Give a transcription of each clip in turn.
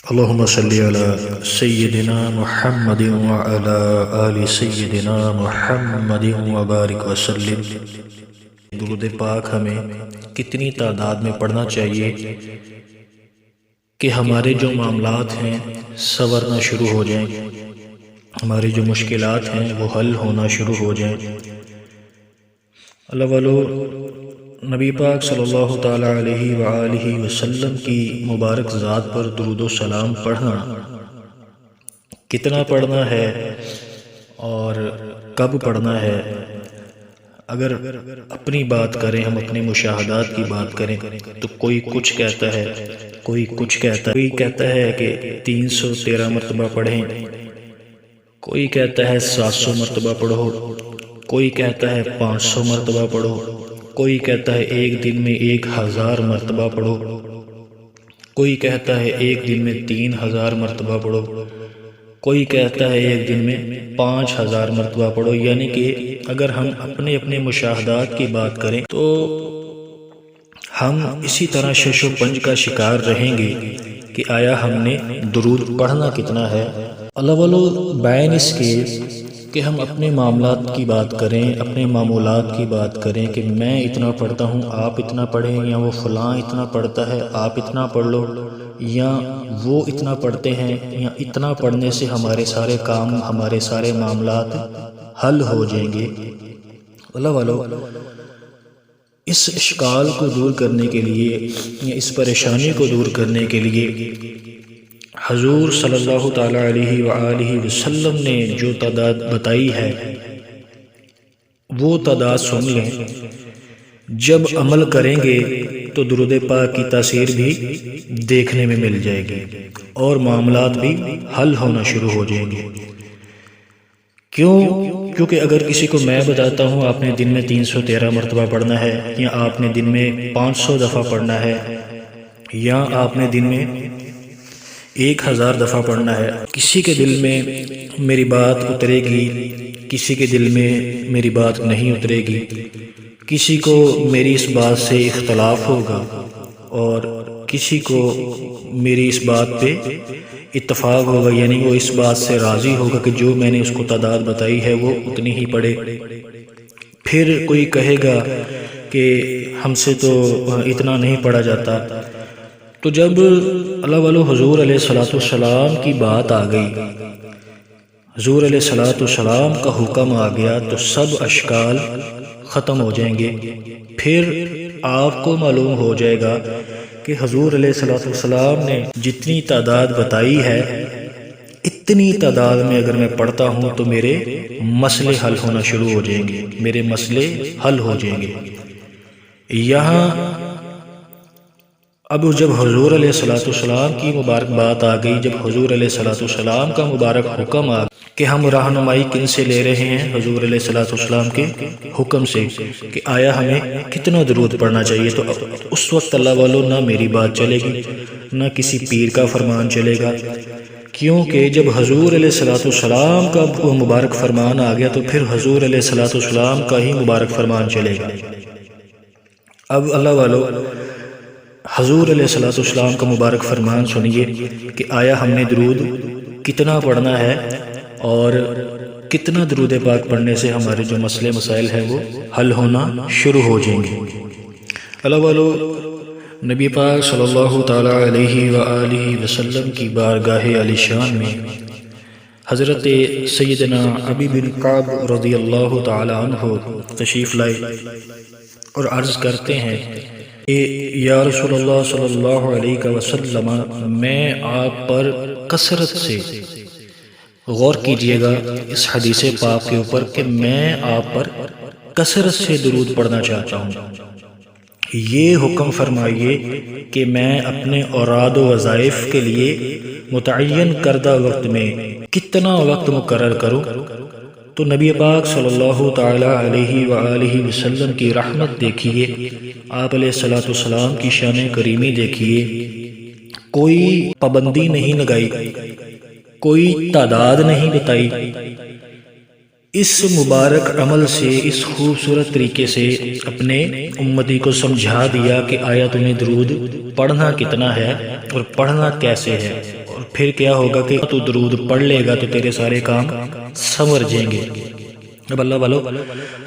اللهم صل على سيدنا محمد وعلى آل سيدنا محمد وبارک وسلم۔ درود پاک ہمیں کتنی تعداد میں پڑھنا چاہیے کہ ہمارے جو معاملات ہیں سنورنا شروع ہو جائیں، ہماری جو مشکلات ہیں وہ حل ہونا شروع ہو جائیں۔ اللہ والو، نبی پاک صلی اللہ تعالیٰ علیہ وآلہ وسلم کی مبارک ذات پر درود و سلام پڑھنا کتنا پڑھنا ہے اور کب پڑھنا ہے؟ اگر اپنی بات کریں، ہم اپنے مشاہدات کی بات کریں تو کوئی کچھ کہتا ہے، کوئی کچھ کہتا ہے، کوئی کہتا ہے کہ 313 مرتبہ پڑھیں، کوئی کہتا ہے 700 مرتبہ پڑھو، کوئی کہتا ہے 500 مرتبہ پڑھو، کوئی کہتا ہے ایک دن میں 1000 مرتبہ پڑھو، کوئی کہتا ہے ایک دن میں 3000 مرتبہ پڑھو، کوئی کہتا ہے ایک دن میں 5000 مرتبہ پڑھو۔ یعنی کہ اگر ہم اپنے اپنے مشاہدات کی بات کریں تو ہم اسی طرح شش و پنج کا شکار رہیں گے کہ آیا ہم نے درود پڑھنا کتنا ہے۔ اللہ والو، بین اس کے کہ ہم اپنے معاملات کی بات کریں، اپنے معمولات کی بات کریں کہ میں اتنا پڑھتا ہوں آپ اتنا پڑھیں، یا وہ فلاں اتنا پڑھتا ہے آپ اتنا پڑھ لو، یا وہ اتنا پڑھتے ہیں، یا اتنا پڑھنے سے ہمارے سارے کام، ہمارے سارے معاملات حل ہو جائیں گے۔ اللہ والو، اس اشکال کو دور کرنے کے لیے یا اس پریشانی کو دور کرنے کے لیے حضور صلی اللہ تعالیٰ علیہ وآلہ وسلم نے جو تعداد بتائی ہے وہ تعداد سن لیں۔ جب عمل کریں گے تو درود پاک کی تاثیر بھی دیکھنے میں مل جائے گی اور معاملات بھی حل ہونا شروع ہو جائیں گے۔ کیونکہ اگر کسی کو میں بتاتا ہوں آپ نے دن میں 313 مرتبہ پڑھنا ہے، یا آپ نے دن میں 500 دفعہ پڑھنا ہے، یا آپ نے دن میں 1000 دفعہ پڑھنا ہے، کسی کے دل میں میری بات اترے گی، کسی کے دل میں میری بات نہیں اترے گی، کسی کو میری اس بات سے اختلاف ہوگا اور کسی کو میری اس بات پہ اتفاق ہوگا، یعنی وہ اس بات سے راضی ہوگا کہ جو میں نے اس کو تعداد بتائی ہے وہ اتنی ہی پڑھے۔ پھر کوئی کہے گا کہ ہم سے تو اتنا نہیں پڑھا جاتا۔ تو جب اللہ والو حضور علیہ السلام کی بات آ گئی، حضور علیہ السلام کا حکم آ گیا تو سب اشکال ختم ہو جائیں گے۔ پھر آپ کو معلوم ہو جائے گا کہ حضور علیہ السلام نے جتنی تعداد بتائی ہے اتنی تعداد میں اگر میں پڑھتا ہوں تو میرے مسئلے حل ہونا شروع ہو جائیں گے، میرے مسئلے حل ہو جائیں گے۔ یہاں اب جب حضور علیہ السلام کی مبارک بات آ گئی، جب حضور علیہ السلام کا مبارک حکم آ گیا کہ ہم رہنمائی کن سے لے رہے ہیں، حضور علیہ السلام کے حکم سے کہ آیا ہمیں کتنا درود پڑھنا چاہیے، تو اس وقت اللہ والو نہ میری بات چلے گی نہ کسی پیر کا فرمان چلے گا، کیونکہ جب حضور علیہ السلام کا مبارک فرمان آ گیا تو پھر حضور علیہ السلام کا ہی مبارک فرمان چلے گا۔ اب اللہ والو، حضور علیہ السلام کا مبارک فرمان سنیے کہ آیا ہم نے درود کتنا پڑھنا ہے اور کتنا درود پاک پڑھنے سے ہمارے جو مسئلے مسائل ہیں وہ حل ہونا شروع ہو جائیں گے۔ اللہ والو، نبی پاک صلی اللہ تعالیٰ علیہ وآلہ وسلم کی بارگاہ علی شان میں حضرت سیدنا ابی بن کعب رضی اللہ تعالیٰ عنہ تشریف لائے اور عرض کرتے ہیں، یا رسول اللہ صلی اللہ علیہ وسلم، میں آپ پر کثرت سے غور کیجئے گا اس حدیث پاک کے اوپر کہ میں آپ پر کثرت سے درود پڑھنا چاہتا ہوں۔ یہ حکم فرمائیے کہ میں اپنے اوراد و وظائف کے لیے متعین کردہ وقت میں کتنا وقت مقرر کروں۔ تو نبی پاک صلی اللہ تعالیٰ علیہ وآلہ وسلم کی رحمت دیکھیے، آپ علیہ السلام کی شان کریمی دیکھیے، کوئی پابندی نہیں لگائی، کوئی تعداد نہیں بتائی، اس مبارک عمل سے، اس خوبصورت طریقے سے اپنے امتی کو سمجھا دیا کہ آیا تمہیں درود پڑھنا کتنا ہے اور پڑھنا کیسے ہے، اور پھر کیا ہوگا کہ تو درود پڑھ لے گا تو تیرے سارے کام سنور جائیں گے۔ اب اللہ والو،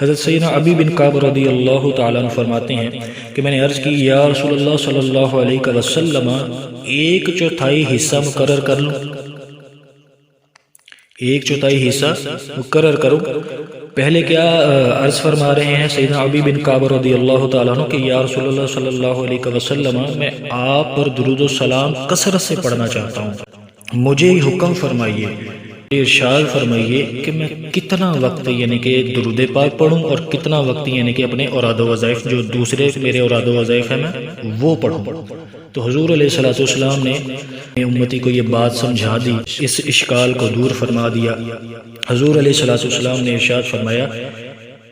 حضرت سیدنا ابی بن کعب رضی اللہ تعالیٰ عنہ فرماتے ہیں کہ میں نے عرض کی یا رسول اللہ صلی اللہ علیہ وسلم 1/4 حصہ مقرر کر لوں، 1/4 حصہ مقرر کروں۔ پہلے کیا عرض فرما رہے ہیں سیدنا ابی بن کعب رضی اللہ تعالیٰ عنہ کہ یا رسول اللہ صلی اللہ علیہ وسلم میں آپ پر درود و سلام کثرت سے پڑھنا چاہتا ہوں، مجھے حکم فرمائیے، ارشاد فرمائیے کہ میں کتنا وقت یعنی کہ درود پاک پڑھوں اور کتنا وقت یعنی کہ اپنے اوراد و وظائف جو دوسرے میرے اوراد و وظائف ہیں میں وہ پڑھوں۔ تو حضور علیہ الصلوۃ والسلام نے امتی کو یہ بات سمجھا دی، اس اشکال کو دور فرما دیا۔ حضور علیہ الصلوۃ والسلام نے ارشاد فرمایا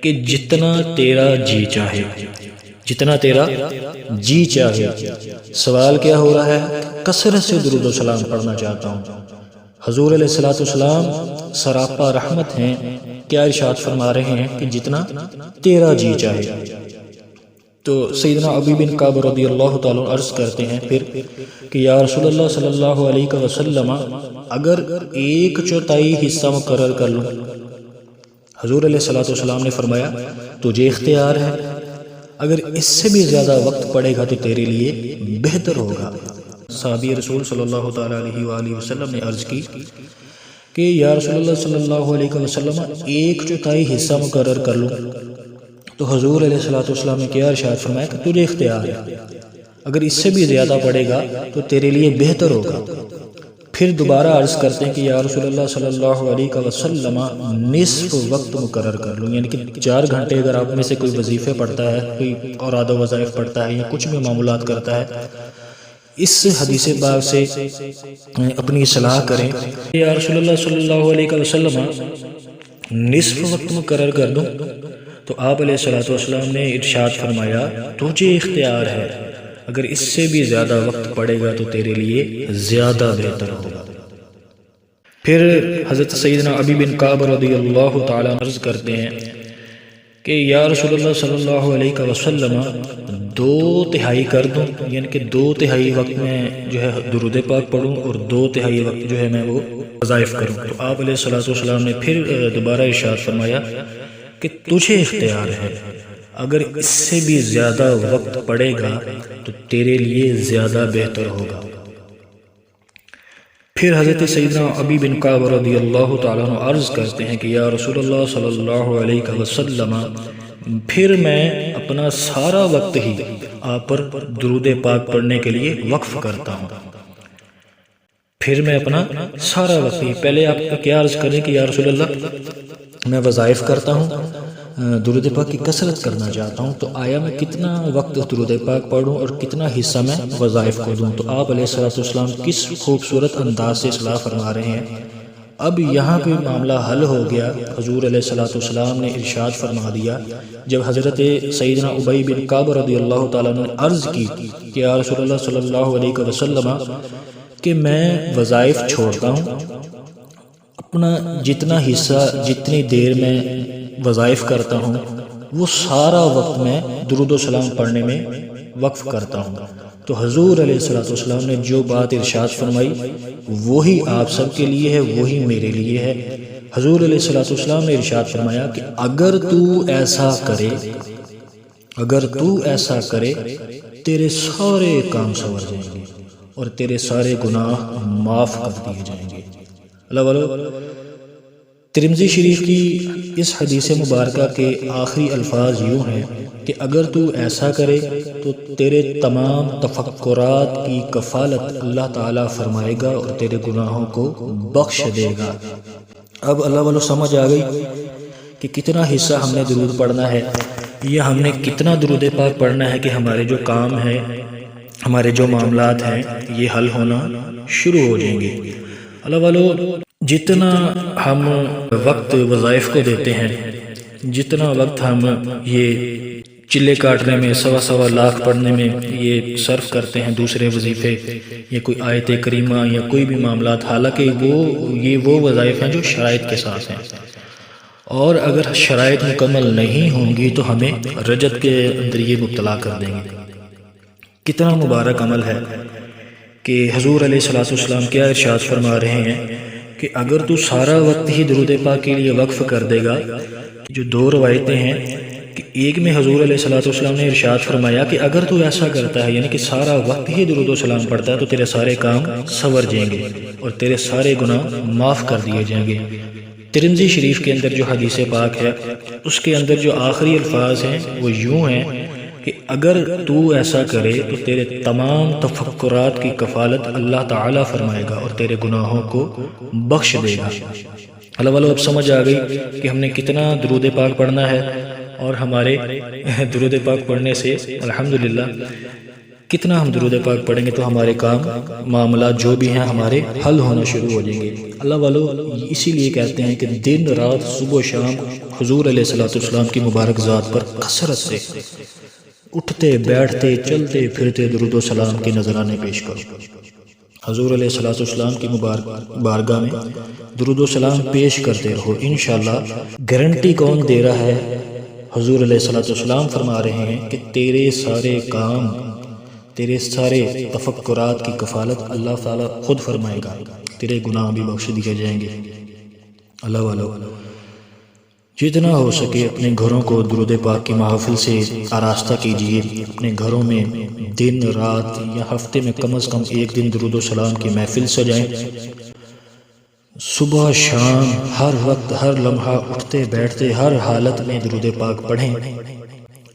کہ جتنا تیرا جی چاہے، جتنا تیرا جی چاہے۔ سوال کیا ہو رہا ہے؟ کثرت سے درود و سلام پڑھنا چاہتا ہوں۔ حضور علیہ الصلوۃ والسلام سراپا رحمت ہیں، کیا ارشاد فرما رہے ہیں کہ جتنا تیرا جی چاہے۔ تو سیدنا ابی بن کعب رضی اللہ تعالیٰ عرض کرتے ہیں پھر کہ یا رسول اللہ صلی اللہ علیہ وسلم اگر 1/4 حصہ مقرر کر لوں؟ حضور علیہ الصلوۃ والسلام نے فرمایا تجھے اختیار ہے، اگر اس سے بھی زیادہ وقت پڑے گا تو تیرے لیے بہتر ہوگا۔ صحابی رسول صلی اللہ تعالیٰ علیہ وآلہ وسلم نے عرض کی کہ یا رسول اللہ صلی اللہ علیہ وسلم 1/4 حصہ مقرر کر لوں؟ تو حضور علیہ الصلوۃ والسلام نے کیا ارشاد فرمایا کہ تجھے اختیار ہے، اگر اس سے بھی زیادہ پڑے گا تو تیرے لیے بہتر ہوگا۔ پھر دوبارہ عرض کرتے ہیں کہ یا رسول اللہ صلی اللہ علیہ وسلم نصف وقت مقرر کر لوں، یعنی کہ 4 گھنٹے اگر آپ میں سے کوئی وظیفے پڑھتا ہے، کوئی اوراد و وظائف پڑھتا ہے یا کچھ بھی معمولات کرتا ہے، اس حدیث پاک سے اپنی اصلاح کریں۔ یا رسول اللہ صلی اللہ علیہ وسلم نصف وقت مقرر کر دوں؟ تو آپ علیہ الصلوۃ والسلام نے ارشاد فرمایا تجھے اختیار ہے، اگر اس سے بھی زیادہ وقت پڑے گا تو تیرے لیے زیادہ بہتر ہوگا۔ پھر حضرت سیدنا ابی بن کعب رضی اللہ تعالیٰ عرض کرتے ہیں کہ یا رسول اللہ صلی اللہ علیہ وسلم 2/3 کر دوں، یعنی کہ 2/3 وقت میں جو ہے درود پاک پڑھوں اور 2/3 وقت جو ہے میں وہ وظائف کروں۔ تو آپ علیہ الصلوۃ والسلام نے پھر دوبارہ ارشاد فرمایا کہ تجھے اختیار ہے، اگر اس سے بھی زیادہ وقت پڑے گا تو تیرے لیے زیادہ بہتر ہوگا۔ پھر حضرت سیدنا ابی بن کعب رضی اللہ تعالیٰ عنہ عرض کرتے ہیں کہ یا رسول اللہ صلی اللہ علیہ وسلم پھر میں اپنا سارا وقت ہی آپ پر درود پاک پڑھنے کے لیے وقف کرتا ہوں۔ پھر میں اپنا سارا وقت ہی، پہلے آپ کیا عرض کریں کہ یا رسول اللہ میں وظائف کرتا ہوں، درود پاک کی کثرت کرنا چاہتا ہوں، تو آیا میں کتنا وقت درود پاک پڑھوں اور کتنا حصہ میں وظائف کو دوں؟ تو آپ علیہ الصلوۃ والسلام کس خوبصورت انداز سے اصلاح فرما رہے ہیں۔ اب یہاں پہ معاملہ حل ہو گیا۔ حضور علیہ الصلوۃ والسلام نے ارشاد فرما دیا، جب حضرت سیدنا ابی بن کعب رضی اللہ تعالیٰ نے عرض کی کہ یا رسول اللہ صلی اللہ علیہ وسلم کہ میں وظائف چھوڑتا ہوں، اپنا جتنا حصہ جتنی دیر میں وظائف کرتا ہوں وہ سارا وقت میں درود و سلام پڑھنے میں وقف کرتا ہوں۔ تو حضور علیہ الصلوۃ والسلام نے جو بات ارشاد فرمائی وہی آپ سب کے لیے ہے، وہی میرے لیے ہے۔ حضور علیہ الصلوۃ والسلام نے ارشاد فرمایا کہ اگر تو ایسا کرے، اگر تو ایسا کرے تیرے سارے کام سنور جائیں گے اور تیرے سارے گناہ معاف کر دیے جائیں گے۔ اللہ والو، ترمذی شریف کی اس حدیث مبارکہ کے آخری الفاظ یوں ہیں کہ اگر تو ایسا کرے تو تیرے تمام تفکرات کی کفالت اللہ تعالیٰ فرمائے گا اور تیرے گناہوں کو بخش دے گا۔ اب اللہ والو سمجھ آ گئی کہ کتنا حصہ ہم نے درود پڑھنا ہے، یا ہم نے کتنا درود پاک پڑھنا ہے کہ ہمارے جو کام ہیں، ہمارے جو معاملات ہیں یہ حل ہونا شروع ہو جائیں گے۔ اللہ والو، جتنا ہم وقت وظائف کو دیتے ہیں، جتنا وقت ہم یہ چلے کاٹنے میں، 1.25 لاکھ پڑھنے میں یہ صرف کرتے ہیں، دوسرے وظیفے یا کوئی آیت کریمہ یا کوئی بھی معاملات، حالانکہ وہ وظائف ہیں جو شرائط کے ساتھ ہیں، اور اگر شرائط مکمل نہیں ہوں گی تو ہمیں رجت کے اندر یہ مبتلا کر دیں گے۔ کتنا مبارک عمل ہے کہ حضور علیہ الصلوۃ والسلام کیا ارشاد فرما رہے ہیں کہ اگر تو سارا وقت ہی درود پاک کے لیے وقف کر دے گا۔ جو دو روایتیں ہیں کہ ایک میں حضور علیہ الصلوۃ والسلام نے ارشاد فرمایا کہ اگر تو ایسا کرتا ہے، یعنی کہ سارا وقت ہی درود و سلام پڑھتا ہے، تو تیرے سارے کام سنور جائیں گے اور تیرے سارے گناہ معاف کر دیے جائیں گے۔ ترمذی شریف کے اندر جو حدیث پاک ہے اس کے اندر جو آخری الفاظ ہیں وہ یوں ہیں کہ اگر تو ایسا کرے تو تیرے تمام تفکرات کی کفالت اللہ تعالیٰ فرمائے گا اور تیرے گناہوں کو بخش دے گا۔ اللہ والو اب سمجھ آ گئی کہ ہم نے کتنا درود پاک پڑھنا ہے، اور ہمارے درود پاک پڑھنے سے الحمدللہ کتنا ہم درود پاک پڑھیں گے تو ہمارے کام معاملات جو بھی ہیں ہمارے حل ہونا شروع ہو جائیں گے۔ اللہ والو اسی لیے کہتے ہیں کہ دن رات صبح و شام حضور علیہ الصلوۃ والسلام کی مبارک ذات پر کثرت سے اٹھتے بیٹھتے چلتے پھرتے درود و سلام کے نذرانے پیش کرو۔ حضور علیہ الصلوۃ والسلام کی مبارک بارگاہ میں درود و سلام پیش کرتے رہو، انشاءاللہ۔ گارنٹی کون دے رہا ہے؟ حضور علیہ الصلوۃ والسلام فرما رہے ہیں کہ تیرے سارے کام، تیرے سارے تفکرات کی کفالت اللہ تعالیٰ خود فرمائے گا، تیرے گناہ بھی بخش دیے جائیں گے۔ اللہ والو جتنا ہو سکے اپنے گھروں کو درود پاک کی محافل سے آراستہ کیجیے۔ اپنے گھروں میں دن رات یا ہفتے میں کم از کم ایک دن درود و سلام کی محفل سجائیں۔ صبح شام ہر وقت ہر لمحہ اٹھتے بیٹھتے ہر حالت میں درود پاک پڑھیں۔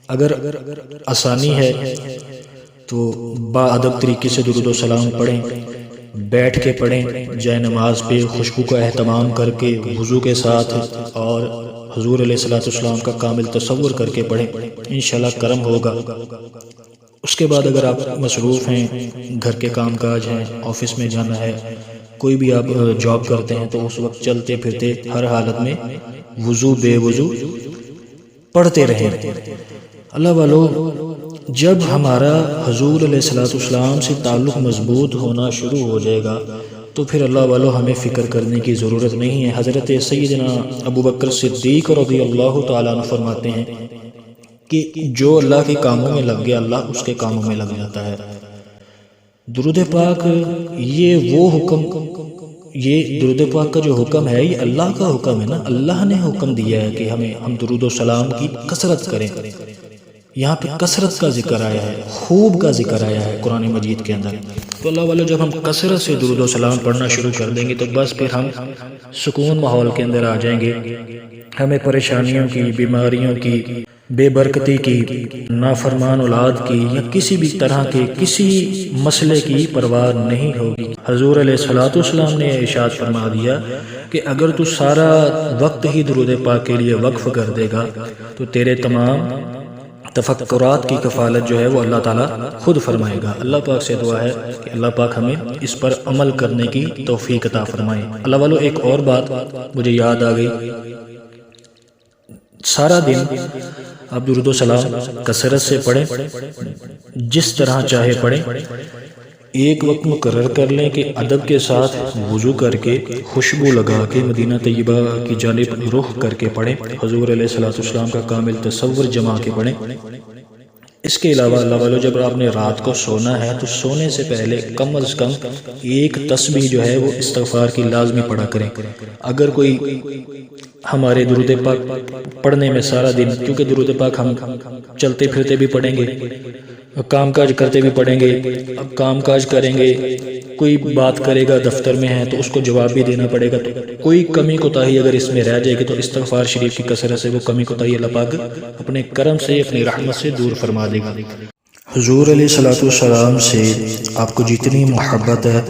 اگر آسانی ہے تو با ادب طریقے سے درود و سلام پڑھیں، بیٹھ کے پڑھیں، جائے نماز پہ خوشبو کا اہتمام کر کے وضو کے ساتھ، اور حضور علیہ الصلوۃ والسلام کا کامل تصور کر کے پڑھیں، انشاءاللہ کرم ہوگا۔ اس کے بعد اگر آپ مصروف ہیں، گھر کے کام کاج ہیں، آفس میں جانا ہے، کوئی بھی آپ جاب کرتے ہیں، تو اس وقت چلتے پھرتے ہر حالت میں وضو بے وضو پڑھتے رہیں۔ اللہ والو جب ہمارا حضور علیہ الصلوۃ والسلام سے تعلق مضبوط ہونا شروع ہو جائے گا تو پھر اللہ والو ہمیں فکر کرنے کی ضرورت نہیں ہے۔ حضرت سیدنا ابو بکر صدیق رضی اللہ تعالیٰ عنہ فرماتے ہیں کہ جو اللہ کے کاموں میں لگ گیا اللہ اس کے کاموں میں لگ جاتا ہے۔ درود پاک یہ درود پاک کا جو حکم ہے یہ اللہ کا حکم ہے نا، اللہ نے حکم دیا ہے کہ ہم درود و سلام کی کثرت کریں۔ یہاں پہ کثرت کا ذکر آیا ہے، خوب کا ذکر آیا ہے قرآن مجید کے اندر۔ تو اللہ والو جب ہم کثرت سے درود و سلام پڑھنا شروع کر دیں گے تو بس پھر ہم سکون ماحول کے اندر آ جائیں گے۔ ہمیں پریشانیوں کی، بیماریوں کی، بے برکتی کی، نافرمان اولاد کی یا کسی بھی طرح کے کسی مسئلے کی پرواہ نہیں ہوگی۔ حضور علیہ الصلوۃ والسلام نے ارشاد فرما دیا کہ اگر تو سارا وقت ہی درود پاک کے لیے وقف کر دے گا تو تیرے تمام تفکرات کی کفالت جو ہے وہ اللہ تعالیٰ خود فرمائے گا۔ اللہ پاک سے دعا ہے کہ اللہ پاک ہمیں اس پر عمل کرنے کی توفیق عطا فرمائے۔ اللہ والو ایک اور بات مجھے یاد آ گئی، سارا دن آپ درود و سلام کثرت سے پڑھیں، جس طرح چاہے پڑھیں۔ ایک وقت مقرر کر لیں کہ ادب کے ساتھ وضو کر کے خوشبو لگا کے مدینہ طیبہ کی جانب رخ کر کے پڑھیں، حضور علیہ الصلوۃ والسلام کا کامل تصور جما کے پڑھیں۔ اس کے علاوہ اللہ والو جب آپ نے رات کو سونا ہے تو سونے سے پہلے کم از کم ایک تسبیح جو ہے وہ استغفار کی لازمی پڑھا کریں۔ اگر کوئی ہمارے درود پاک پڑھنے میں سارا دن، کیونکہ درود پاک ہم چلتے پھرتے بھی پڑھیں گے، کام کاج کرتے بھی پڑھیں گے۔ اب کام کاج کریں گے، کوئی بات کرے گا دفتر میں ہے تو اس کو جواب بھی دینا پڑے گا، تو کوئی کمی کوتاہی اگر اس میں رہ جائے گی تو استغفار شریف کی کثرت سے وہ کمی کوتاہی اللہ پاک اپنے کرم سے اپنی رحمت سے دور فرما دے گا۔ حضور علیہ الصلوۃ والسلام سے آپ کو جتنی محبت ہے،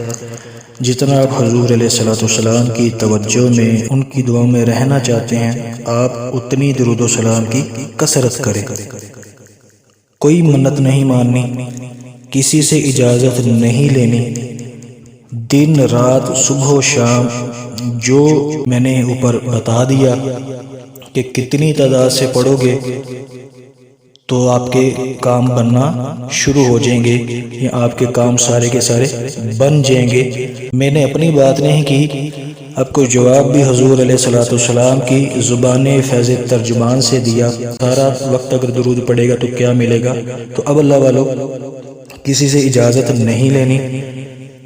جتنا آپ حضور علیہ الصلوۃ والسلام کی توجہ میں، ان کی دعاؤں میں رہنا چاہتے ہیں، آپ اتنی درود و سلام کی کثرت کریں۔ کوئی منت نہیں ماننی، کسی سے اجازت نہیں لینی، دن رات صبح و شام جو میں نے اوپر بتا دیا کہ کتنی تعداد سے پڑھو گے تو آپ کے کام بننا شروع ہو جائیں گے، یا آپ کے کام سارے کے سارے بن جائیں گے۔ میں نے اپنی بات نہیں کی، اب کوئی جواب بھی حضور علیہ الصلوۃ والسلام کی زبان فیض ترجمان سے دیا، سارا وقت اگر درود پڑے گا تو کیا ملے گا؟ تو اب اللہ والو کسی سے اجازت نہیں لینی،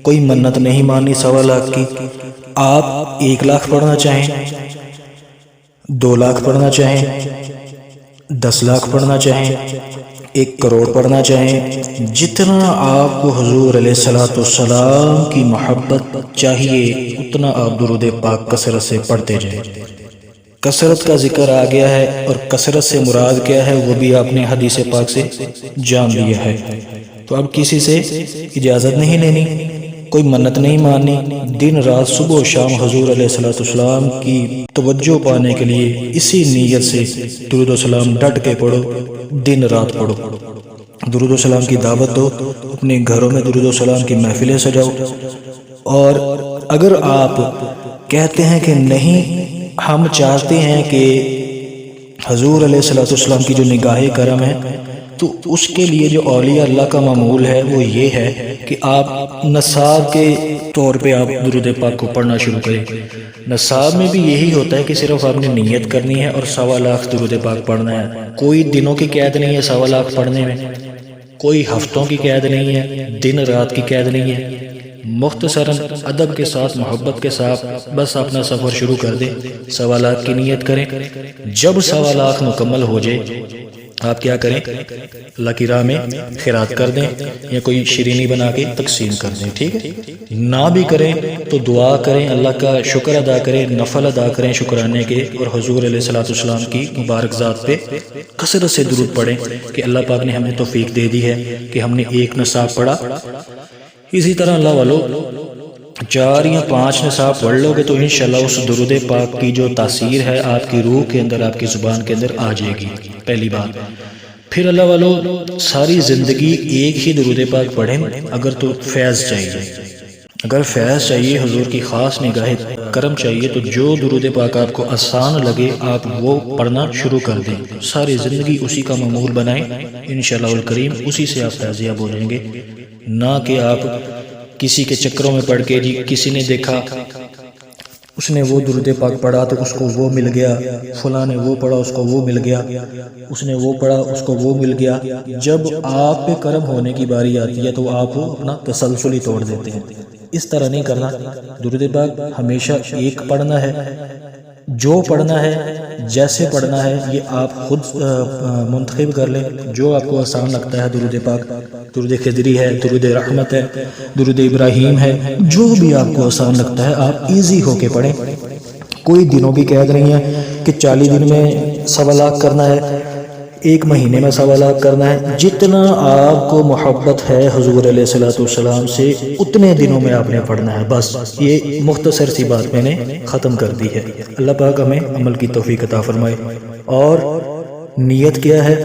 کوئی منت نہیں ماننی 1.25 لاکھ کی۔ آپ 1 لاکھ پڑھنا چاہیں، 2 لاکھ پڑھنا چاہیں، 10 لاکھ پڑھنا چاہیں، 1 کروڑ پڑھنا چاہیں، جتنا آپ کو حضور علیہ الصلوۃ والسلام کی محبت چاہیے اتنا آپ درود پاک کثرت سے پڑھتے جائیں۔ کثرت کا ذکر آ گیا ہے اور کثرت سے مراد کیا ہے وہ بھی آپ نے حدیث پاک سے جان لیا ہے۔ تو اب کسی سے اجازت نہیں لینی، کوئی منت نہیں ماننی، دن رات صبح و شام حضور علیہ الصلوۃ والسلام کی توجہ پانے کے لیے اسی نیت سے درود و سلام ڈٹ کے پڑھو، دن رات پڑھو، درود و سلام کی دعوت دو، اپنے گھروں میں درود و سلام کی محفلیں سجاؤ۔ اور اگر آپ کہتے ہیں کہ نہیں ہم چاہتے ہیں کہ حضور علیہ الصلوۃ والسلام کی جو نگاہ کرم ہے، تو اس کے لیے جو اولیاء اللہ کا معمول ہے وہ یہ ہے کہ آپ نصاب کے طور پہ آپ درود پاک کو پڑھنا شروع کریں۔ نصاب میں بھی یہی ہوتا ہے کہ صرف آپ نے نیت کرنی ہے اور 1.25 لاکھ درود پاک پڑھنا ہے۔ کوئی دنوں کی قید نہیں ہے 1.25 لاکھ پڑھنے میں، کوئی ہفتوں کی قید نہیں ہے، دن رات کی قید نہیں ہے۔ مختصراً ادب کے ساتھ، محبت کے ساتھ بس اپنا سفر شروع کر دیں، 1.25 لاکھ کی نیت کریں۔ جب 1.25 لاکھ مکمل ہو جائے آپ کیا کریں؟ اللہ کی راہ میں خیرات کر دیں یا کوئی شیرینی بنا کے تقسیم کر دیں، ٹھیک ہے؟ نہ بھی کریں تو دعا کریں، اللہ کا شکر ادا کریں، نفل ادا کریں شکرانے کے، اور حضور علیہ الصلوۃ والسلام کی مبارک ذات پہ کثرت سے درود پڑھیں کہ اللہ پاک نے ہمیں توفیق دے دی ہے کہ ہم نے 1 نصاب پڑھا۔ اسی طرح اللہ والو 4 یا 5 نصاب پڑھ لو گے تو انشاءاللہ اس درود پاک کی جو تاثیر ہے آپ کی روح کے اندر، آپ کی زبان کے اندر آ جائے گی، پہلی بات۔ پھر اللہ والو ساری زندگی ایک ہی درود پاک پڑھیں اگر تو فیض چاہیے، اگر فیض چاہیے، حضور کی خاص نگاہ کرم چاہیے، تو جو درود پاک آپ کو آسان لگے آپ وہ پڑھنا شروع کر دیں، ساری زندگی اسی کا معمول بنائیں، انشاءاللہ الکریم اسی سے آپ فیضیاب ہو جائیں گے۔ نہ کہ آپ کسی کے چکروں میں پڑھ کے، جی کسی نے دیکھا اس نے وہ درود پاک پڑھا تو اس کو وہ مل گیا، فلاں نے وہ پڑھا اس کو وہ مل گیا، اس نے وہ پڑھا اس کو وہ مل گیا۔ جب آپ پہ کرم ہونے کی باری آتی ہے تو آپ اپنا تسلسل ہی توڑ دیتے ہیں۔ اس طرح نہیں کرنا، درود پاک ہمیشہ ایک پڑھنا ہے، جو پڑھنا ہے جیسے پڑھنا ہے یہ آپ خود منتخب کر لیں، جو آپ کو آسان لگتا ہے۔ درود پاک درود خضری ہے، درود رحمت ہے، درود ابراہیم ہے، جو بھی آپ کو آسان لگتا ہے آپ ایزی ہو کے پڑھیں۔ کوئی دنوں کی قید نہیں ہے کہ 40 دن میں 1.25 لاکھ کرنا ہے، 1 مہینے میں 1.25 لاکھ کرنا ہے۔ جتنا آپ کو محبت ہے حضور علیہ الصلوۃ والسلام سے اتنے دنوں میں آپ نے پڑھنا ہے، بس یہ مختصر سی بات میں نے ختم کر دی ہے۔ اللہ پاک ہمیں عمل کی توفیق عطا فرمائے۔ اور نیت کیا ہے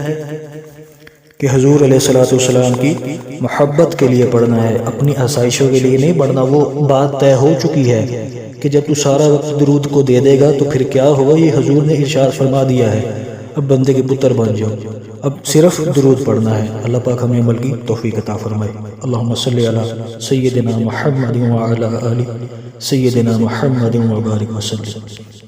کہ حضور علیہ الصلوۃ والسلام کی محبت کے لیے پڑھنا ہے، اپنی آسائشوں کے لیے نہیں پڑھنا۔ وہ بات طے ہو چکی ہے کہ جب تو سارا وقت درود کو دے دے گا تو پھر کیا ہوگا، یہ حضور نے ارشاد فرما دیا ہے، اب بندے کے پتر بن جاؤ، اب صرف درود پڑھنا ہے۔ اللہ پاک ہمیں عمل کی توفیق عطا فرمائے۔ اللہم صلی علی سیدنا محمد وعلی آل سیدنا محمد وبارک وسلم۔